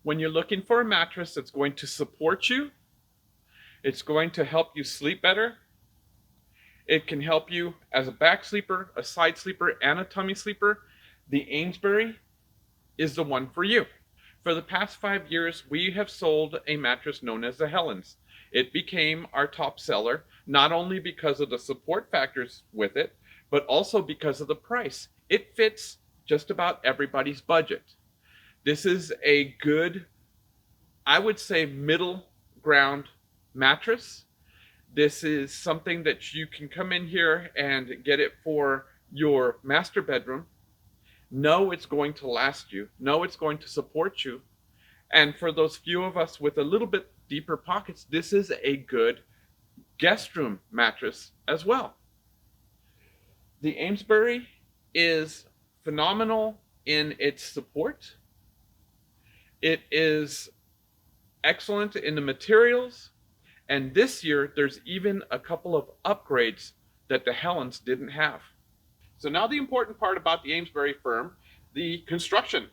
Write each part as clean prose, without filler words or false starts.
When you're looking for a mattress that's going to support you, it's going to help you sleep better. It can help you as a back sleeper, a side sleeper, and a tummy sleeper. The Amesbury is the one for you. For the past 5 years, we have sold a mattress known as the Helens. It became our top seller, not only because of the support factors with it, but also because of the price. It fits just about everybody's budget. This is a good, I would say, middle ground mattress. This is something that you can come in here and get it for your master bedroom. Know it's going to last you. Know it's going to support you. And for those few of us with a little bit deeper pockets, this is a good guest room mattress as well. The Amesbury is phenomenal in its support. It is excellent in the materials. And this year, there's even a couple of upgrades that the Helens didn't have. So now the important part about the Amesbury Firm, the construction.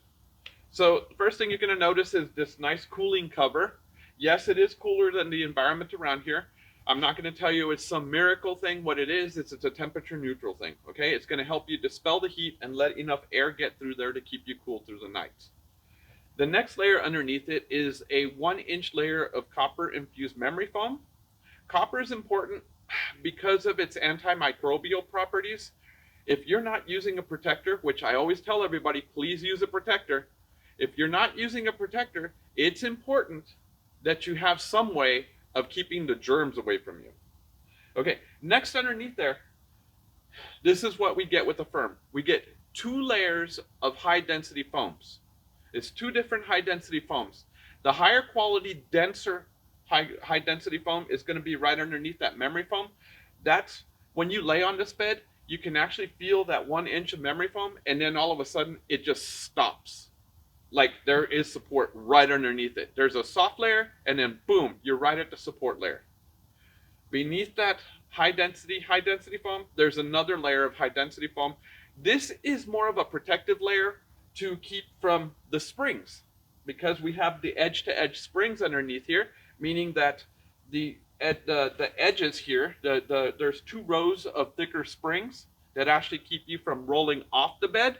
So the first thing you're going to notice is this nice cooling cover. Yes, it is cooler than the environment around here. I'm not going to tell you it's some miracle thing. What it is, it's a temperature neutral thing. Okay, it's going to help you dispel the heat and let enough air get through there to keep you cool through the night. The next layer underneath it is a 1-inch layer of copper infused memory foam. Copper is important because of its antimicrobial properties. If you're not using a protector, which I always tell everybody, please use a protector. If you're not using a protector, it's important that you have some way of keeping the germs away from you. Okay, next underneath there, this is what we get with the Firm. We get 2 layers of high density foams. It's 2 different high density foams. The higher quality, denser high density foam is going to be right underneath that memory foam. That's when you lay on this bed, you can actually feel that 1 inch of memory foam, and then all of a sudden it just stops. Like there is support right underneath it. There's a soft layer, and then boom, you're right at the support layer. Beneath that high density foam, there's another layer of high density foam. This is more of a protective layer to keep from the springs, because we have the edge-to-edge springs underneath here, meaning that the edges here, there's 2 rows of thicker springs that actually keep you from rolling off the bed.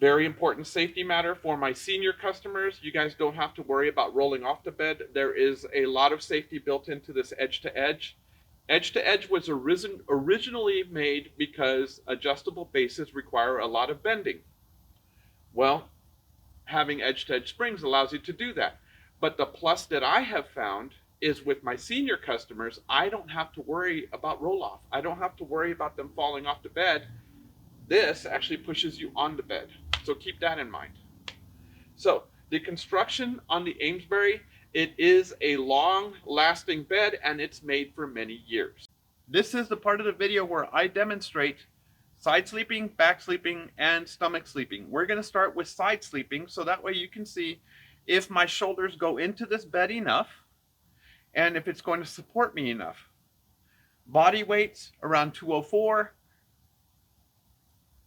Very important safety matter for my senior customers. You guys don't have to worry about rolling off the bed. There is a lot of safety built into this edge-to-edge. Edge-to-edge was originally made because adjustable bases require a lot of bending. Well, having edge-to-edge springs allows you to do that. But the plus that I have found is with my senior customers, I don't have to worry about roll-off. I don't have to worry about them falling off the bed. This actually pushes you on the bed. So keep that in mind. So the construction on the Amesbury, it is a long-lasting bed, and it's made for many years. This is the part of the video where I demonstrate side sleeping, back sleeping, and stomach sleeping. We're going to start with side sleeping, so that way you can see if my shoulders go into this bed enough and if it's going to support me enough. Body weight's around 204.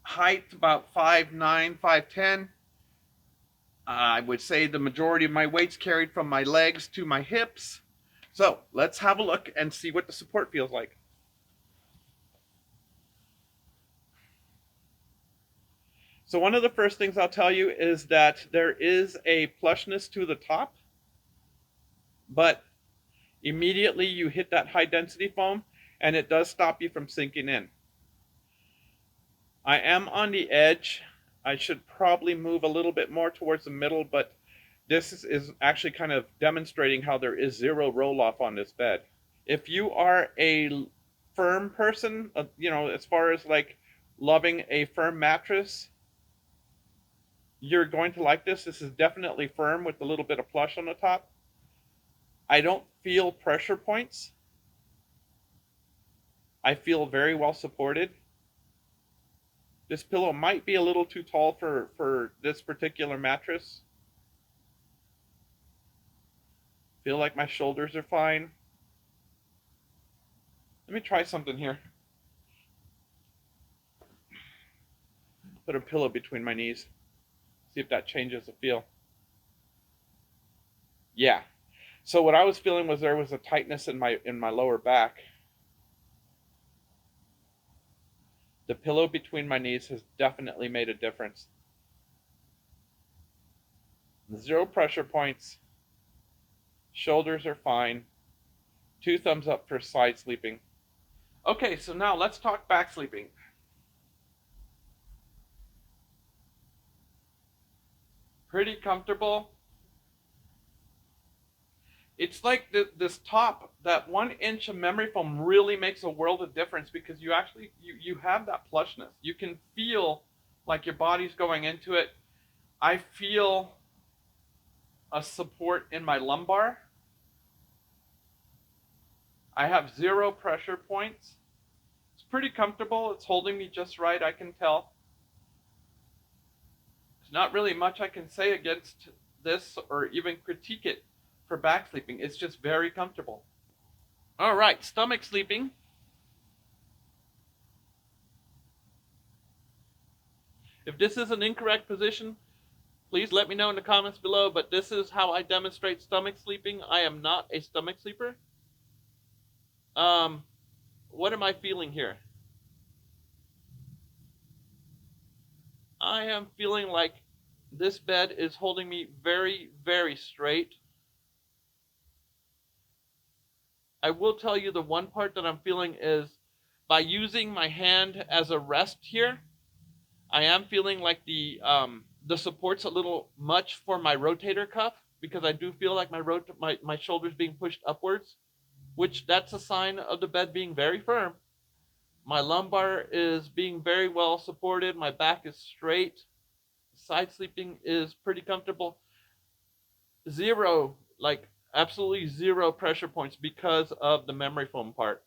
Height about 5'9", 5'10". I would say the majority of my weight's carried from my legs to my hips. So let's have a look and see what the support feels like. So one of the first things I'll tell you is that there is a plushness to the top, but immediately you hit that high density foam and it does stop you from sinking in. I am on the edge. I should probably move a little bit more towards the middle, but this is actually kind of demonstrating how there is 0 roll-off on this bed. If you are a firm person, as far as like loving a firm mattress, you're going to like this. This is definitely firm with a little bit of plush on the top. I don't feel pressure points. I feel very well supported. This pillow might be a little too tall for this particular mattress. Feel like my shoulders are fine. Let me try something here. Put a pillow between my knees. See if that changes the feel. Yeah. So what I was feeling was there was a tightness in my lower back. The pillow between my knees has definitely made a difference. 0 pressure points. Shoulders are fine. 2 thumbs up for side sleeping. Okay, so now let's talk back sleeping. Pretty comfortable. It's like this top, that 1 inch of memory foam really makes a world of difference because you actually you have that plushness. You can feel like your body's going into it. I feel a support in my lumbar. I have 0 pressure points. It's pretty comfortable. It's holding me just right, I can tell. There's not really much I can say against this or even critique it for back sleeping. It's just very comfortable. All right, stomach sleeping. If this is an incorrect position, please let me know in the comments below, but this is how I demonstrate stomach sleeping. I am not a stomach sleeper. What am I feeling here? I am feeling like this bed is holding me very, very straight. I will tell you the one part that I'm feeling is by using my hand as a rest here, I am feeling like the support's a little much for my rotator cuff because I do feel like my shoulders being pushed upwards, which that's a sign of the bed being very firm. My lumbar is being very well supported. My back is straight. Side sleeping is pretty comfortable. 0, like absolutely 0 pressure points because of the memory foam part.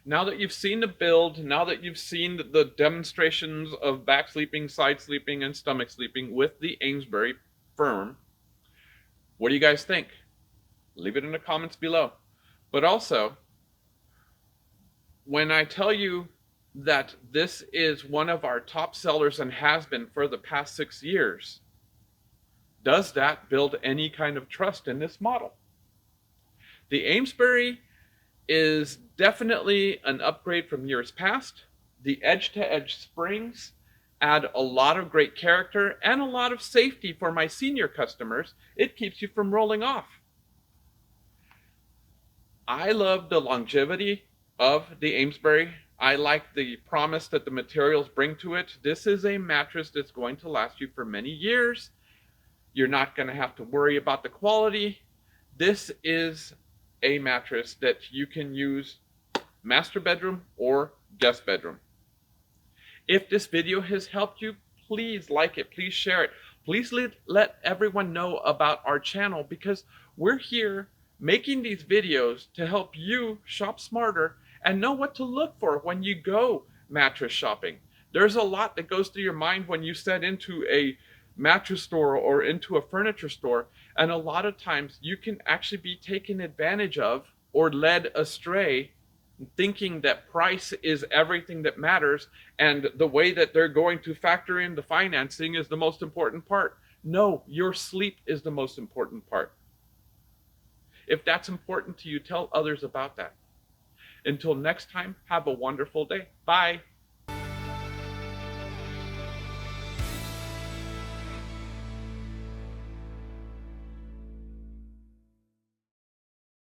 Now that you've seen the build, now that you've seen the demonstrations of back sleeping, side sleeping, and stomach sleeping with the Amesbury Firm, what do you guys think? Leave it in the comments below. But also, when I tell you that this is one of our top sellers and has been for the past 6 years, does that build any kind of trust in this model? The Amesbury is definitely an upgrade from years past. The edge-to-edge springs add a lot of great character and a lot of safety for my senior customers. It keeps you from rolling off. I love the longevity of the Amesbury. I like the promise that the materials bring to it. This is a mattress that's going to last you for many years. You're not going to have to worry about the quality. This is a mattress that you can use master bedroom or guest bedroom. If this video has helped you, please like it, please share it. Please let everyone know about our channel because we're here making these videos to help you shop smarter and know what to look for when you go mattress shopping. There's a lot that goes through your mind when you set into a mattress store or into a furniture store, and a lot of times you can actually be taken advantage of or led astray thinking that price is everything that matters and the way that they're going to factor in the financing is the most important part. No, your sleep is the most important part. If that's important to you, tell others about that. Until next time, have a wonderful day. Bye.